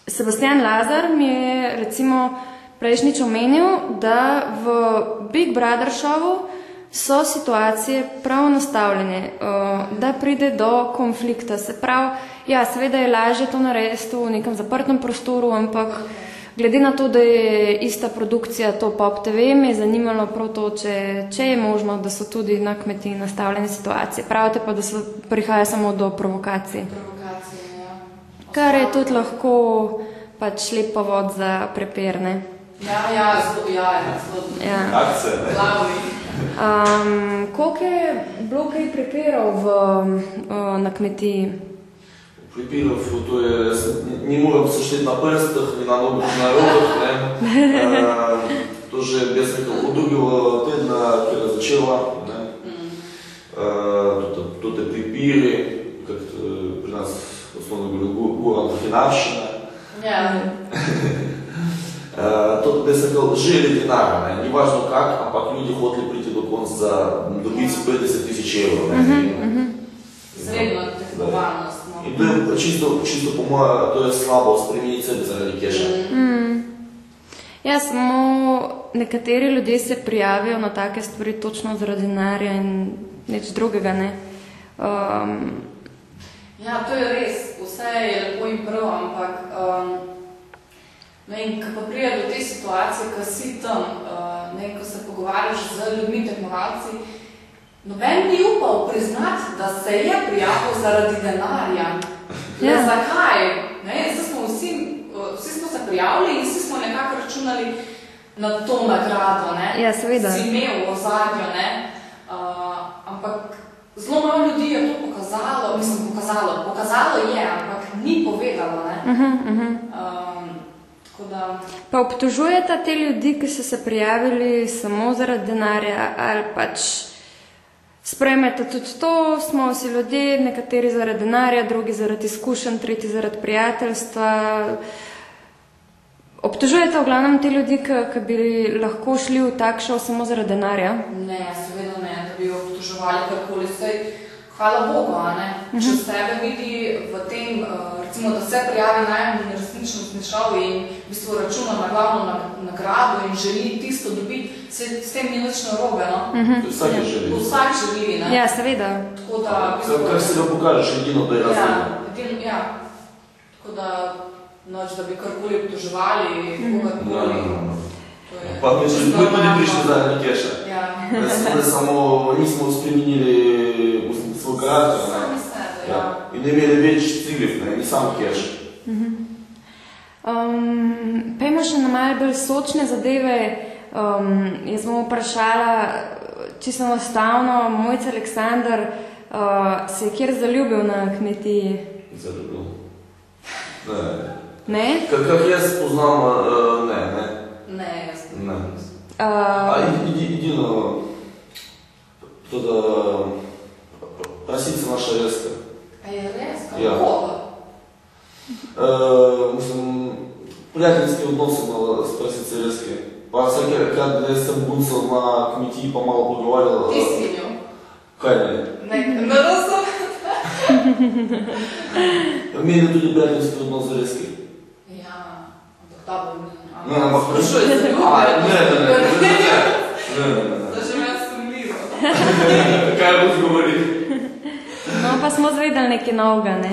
Sebastian Lazar mi je recimo prejšnjič omenil, da v Big Brother šovu so situacije prav nastavljene, da pride do konflikta. Se pravi, ja, seveda je lažje to narediti v nekem zaprtem prostoru, ampak glede na to, da je ista produkcija to Pop TV, me je zanimalo prav to, če je možno, da so tudi na kmetiji nastavljene situacije. Pravite pa, da prihaja samo do provokacij. Kar je tudi lahko pač lep povod za prepir, ne? Ja, zelo. Akcije, ne? Koliko je bilo kaj prepirov na kmetiji? Prepirov, to je, ni moram se šteti na prstah in na nogah, na rogah, ne? To že, jaz nekaj od drugega tedna, ki je začela, ne? To te pripiri, kak pri nas osnovno bilo Goran Finaršina. Ja. To, da se kao želi denara, ne? Ni važno kak, ampak ljudi hoteli priti do konca za dobiti 50,000 evrov, ne? Sredno tekmovalnost. In to je čisto po moja, to je slabo spremeniti sebe zaradi keša. Ja, samo nekateri ljudje se prijavijo na take stvari točno zaradi denarja in nič drugega, ne? Ja, to je res, vse je lepo in prav, ampak ko pa prije do te situacije, ko si tam, ko se pogovarjaš z ljudmi, tekmovalci, noben ni upal priznati, da se je prijavil zaradi denarja. Ja. Zakaj? Zdaj smo vsi smo se prijavili in vsi smo nekako računali na to nagrado, ne? Ja, seveda. Si imel v ozadju, ne? Ampak zelo malo ljudi je to pokazalo, pokazalo je, ampak ni povedalo, ne? Tako da... Pa obtožujete te ljudi, ki so se prijavili samo zaradi denarja, ali pač sprejmete tudi to, smo vsi ljudje, nekateri zaradi denarja, drugi zaradi izkušenj, tretji zaradi prijateljstva. Obtožujete v glavnem te ljudi, ki bi lahko šli v tak šov samo zaradi denarja? Ne, seveda ne, da bi obtoževali karkoli. Hvala Bogu, ne? Če sebe vidi v tem, recimo, da se prijavi najmanj resničnostni šov in v bistvu računa na glavno nagrado in želi tisto dobiti, s tem ni nič narobe, no? Vsak je želi. Vsak želi, ne? Ja, seveda. Tako da... Kar se ga pokažeš, edino, da je razlika. Ja, tako da noč, da bi karkoli obtoževali, kogarkoli. Pa mi smo tudi prišli zaradi keša. Samo nismo spremenili svoj karakter. Sami sebe, ja. In ne imeli več ciljev, ni samo keš. Pejmo še na malo bolj sočne zadeve. Jaz bom vprašala, čisto enostavno, Mojca Aleksandar se je kjer zaljubil na kmetiji? Zaljubil? Ne. Kak jaz poznam, ne. Ne, jaz ne. Edino, to da prasica naša reska. A je reska? Ja. Koga? Mislim, prijateljski odnos imala s prasice reske. Pa vsakrat, da sem buncal na kmetiji pa malo pogovarjala. Ti si njo? Kaj ne? Ne razumem. Meni je tudi prijateljski odnos z reski. Ja, ampak ta bo mi. Ne, ampak sprašuje se ljubi. Ne. Zdaj že me sumljivo. Kaj boš govoril? No, pa smo zvedeli nekaj novega, ne?